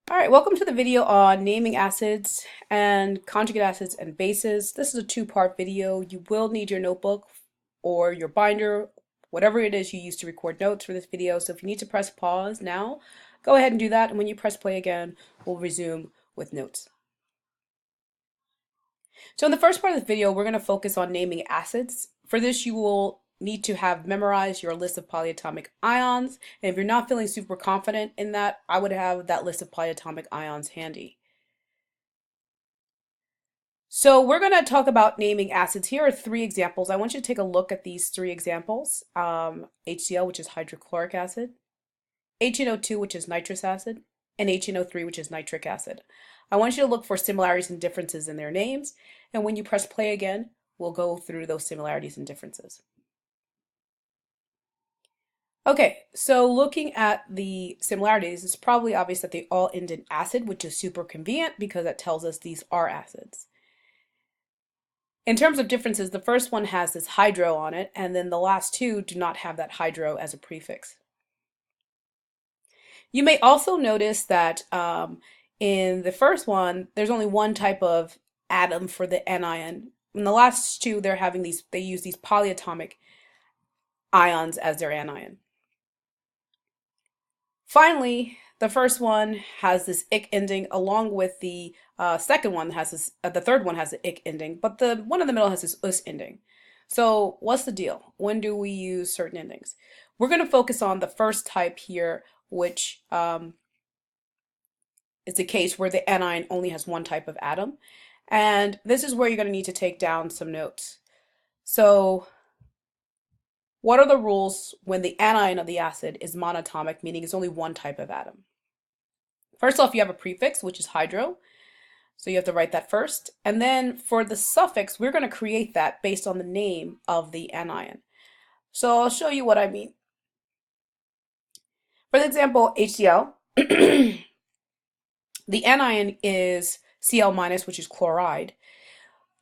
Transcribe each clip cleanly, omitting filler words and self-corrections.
All right, welcome to the video on naming acids and conjugate acids and bases. This is a two-part video. You will need your notebook or your binder, whatever it is you use to record notes for this video. So if you need to press pause now, go ahead and do that. And when you press play again, we'll resume with notes. So in the first part of the video, we're going to focus on naming acids. For this, you will need to have memorized your list of polyatomic ions. And if you're not feeling super confident in that, I would have that list of polyatomic ions handy. So we're going to talk about naming acids. Here are three examples. I want you to take a look at these three examples. HCl, which is hydrochloric acid, HNO2, which is nitrous acid, and HNO3, which is nitric acid. I want you to look for similarities and differences in their names, and when you press play again, we'll go through those similarities and differences. Okay, so looking at the similarities, it's probably obvious that they all end in acid, which is super convenient because that tells us these are acids. In terms of differences, the first one has this hydro on it, and then the last two do not have that hydro as a prefix. You may also notice that in the first one, there's only one type of atom for the anion. In the last two, they use these polyatomic ions as their anion. Finally, the first one has this ic ending, along with the second one has this. The third one has the ic ending, but the one in the middle has this us ending. So what's the deal? When do we use certain endings? We're going to focus on the first type here, which is the case where the anion only has one type of atom. And this is where you're going to need to take down some notes. So what are the rules when the anion of the acid is monatomic, meaning it's only one type of atom? First off, you have a prefix, which is hydro. So you have to write that first. And then for the suffix, we're going to create that based on the name of the anion. So I'll show you what I mean. For example, HCl, the anion is Cl minus, which is chloride.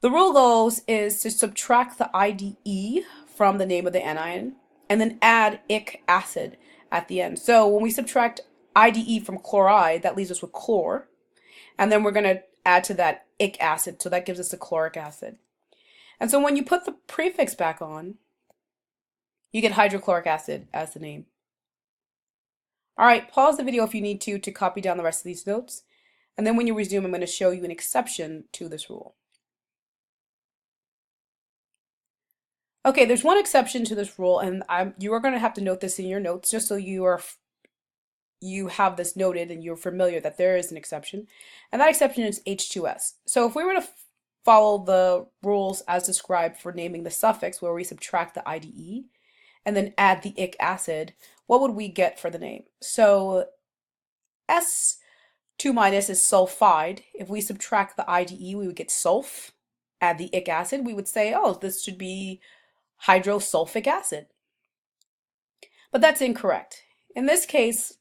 The rule goes is to subtract the IDE from the name of the anion and then add ic acid at the end. So when we subtract IDE from chloride, that leaves us with chlor. And then we're going to add to that ic acid. So that gives us the chloric acid. And so when you put the prefix back on, you get hydrochloric acid as the name. All right, pause the video if you need to copy down the rest of these notes. And then when you resume, I'm going to show you an exception to this rule. Okay, there's one exception to this rule, and you are going to have to note this in your notes just so you have this noted and you're familiar that there is an exception. And that exception is H2S. So if we were to follow the rules as described for naming the suffix, where we subtract the IDE and then add the ic acid, what would we get for the name? So S2 minus is sulfide. If we subtract the IDE, we would get sulf. Add the ic acid, we would say, oh, this should be hydrosulfic acid. But that's incorrect. In this case,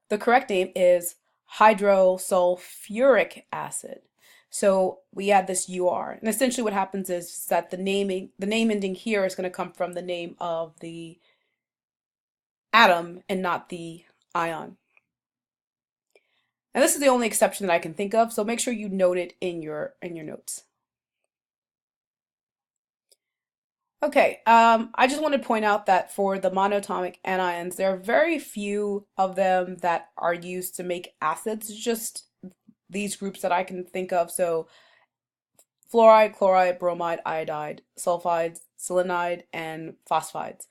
the correct name is hydrosulfuric acid. So we add this UR. And essentially what happens is that the name ending here is going to come from the name of the atom and not the ion. And this is the only exception that I can think of, so make sure you note it in your notes. Okay, I just want to point out that for the monatomic anions, there are very few of them that are used to make acids, just these groups that I can think of. So fluoride, chloride, bromide, iodide, sulfides, selenide, and phosphides.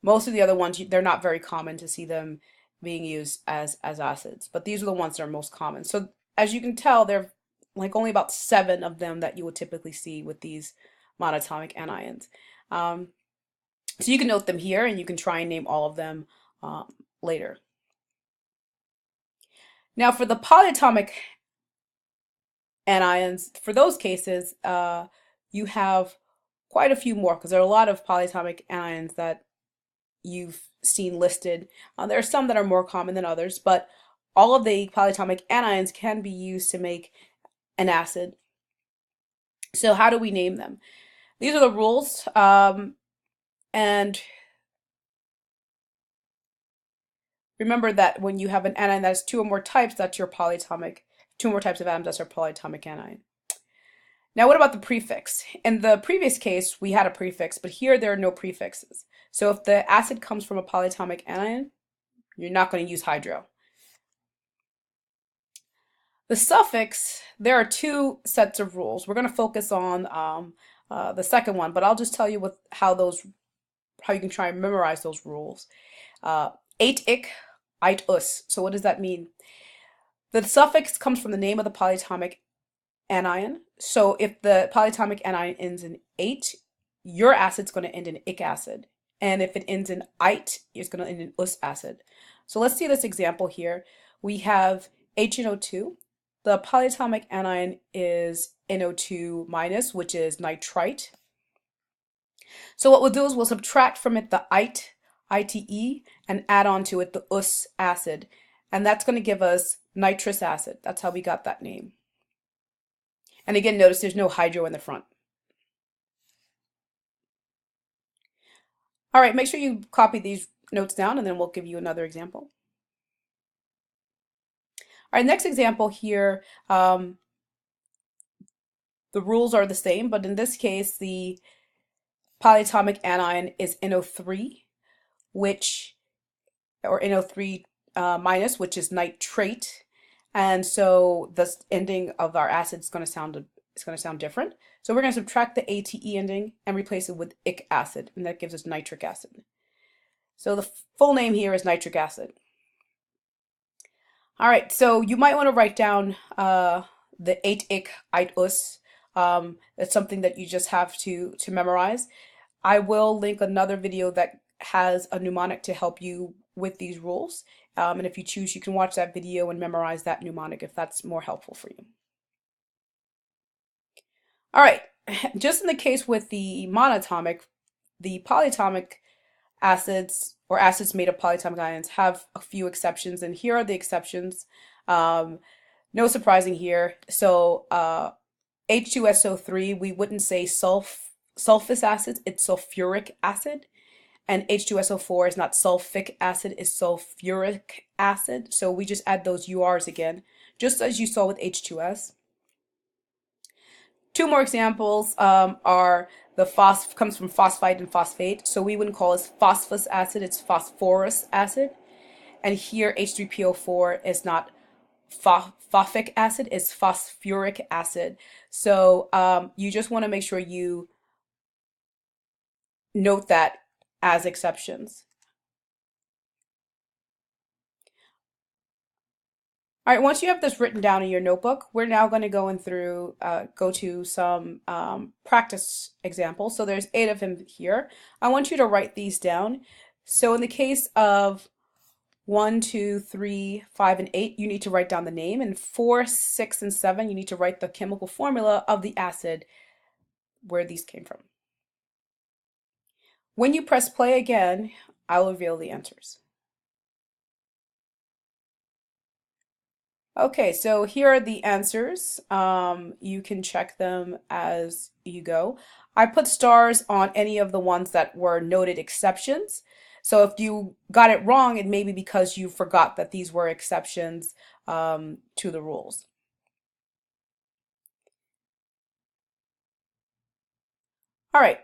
Most of the other ones, they're not very common to see them being used as acids, but these are the ones that are most common. So as you can tell, there are like only about 7 of them that you would typically see with these monatomic anions. So you can note them here and you can try and name all of them later. Now for the polyatomic anions, for those cases, you have quite a few more because there are a lot of polyatomic anions that you've seen listed. There are some that are more common than others, but all of the polyatomic anions can be used to make an acid. So how do we name them? These are the rules, and Remember that when you have an anion that has two or more types, that's your polyatomic, two or more types of atoms, that's our polyatomic anion. Now, what about the prefix? In the previous case, we had a prefix, but here there are no prefixes. So if the acid comes from a polyatomic anion, you're not going to use hydro. The suffix, there are two sets of rules. We're going to focus on the second one, but I'll just tell you how you can try and memorize those rules. Ate ik, eit us. So what does that mean? The suffix comes from the name of the polyatomic anion. So if the polyatomic anion ends in ate, your acid's going to end in ic acid. And if it ends in ite, it's going to end in us acid. So let's see this example here. We have HNO2. The polyatomic anion is NO2 minus, which is nitrite. So what we'll do is we'll subtract from it the ite, ITE, and add on to it the us acid. And that's going to give us nitrous acid. That's how we got that name. And again, notice there's no hydro in the front. All right, make sure you copy these notes down and then we'll give you another example. All right, next example here, the rules are the same, but in this case, the polyatomic anion is NO3, or NO3 minus, which is nitrate. And so the ending of our acid is going to sound different. So we're going to subtract the ATE ending and replace it with ic acid, and that gives us nitric acid. So the full name here is nitric acid. All right, so you might want to write down the ate ik, eit us. It's something that you just have to memorize. I will link another video that has a mnemonic to help you with these rules. And if you choose, you can watch that video and memorize that mnemonic if that's more helpful for you. All right, just in the case with the monatomic, the polyatomic acids or acids made of polyatomic ions have a few exceptions, and here are the exceptions. No surprising here. So H2SO3, we wouldn't say sulfus acid, it's sulfuric acid. And H2SO4 is not sulfic acid, it's sulfuric acid. So we just add those URs again, just as you saw with H2S. Two more examples are the comes from phosphite and phosphate. So we wouldn't call this phosphorus acid, it's phosphorus acid. And here H3PO4 is not phosphoric acid, it's phosphuric acid. So you just want to make sure you note that as exceptions. All right, once you have this written down in your notebook, we're now going to go to some practice examples. So there's 8 of them here. I want you to write these down. So in the case of 1, 2, 3, 5, and 8, you need to write down the name. And 4, 6, and 7, you need to write the chemical formula of the acid where these came from. When you press play again, I'll reveal the answers. Okay, so here are the answers. You can check them as you go. I put stars on any of the ones that were noted exceptions. So if you got it wrong, it may be because you forgot that these were exceptions to the rules. All right.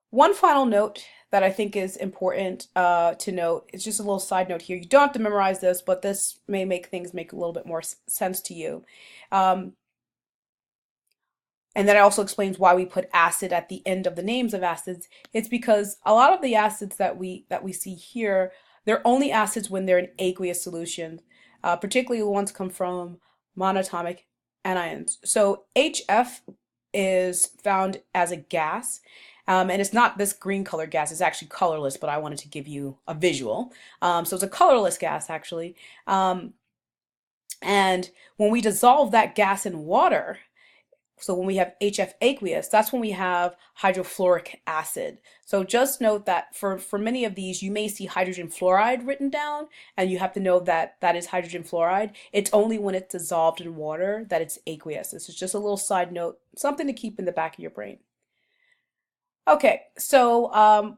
One final note that I think is important to note, it's just a little side note here. You don't have to memorize this, but this may make things make a little bit more sense to you. And then it also explains why we put acid at the end of the names of acids. It's because a lot of the acids that we see here, they're only acids when they're in aqueous solution, particularly the ones come from monatomic anions. So HF is found as a gas. And it's not this green colored gas, it's actually colorless, but I wanted to give you a visual. So it's a colorless gas actually. And when we dissolve that gas in water, so when we have HF aqueous, that's when we have hydrofluoric acid. So just note that for many of these, you may see hydrogen fluoride written down, and you have to know that that is hydrogen fluoride. It's only when it's dissolved in water that it's aqueous. This is just a little side note, something to keep in the back of your brain. Okay, so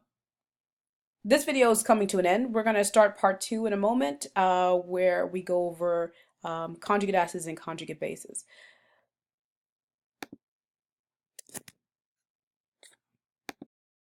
this video is coming to an end. We're going to start part two in a moment, where we go over conjugate acids and conjugate bases.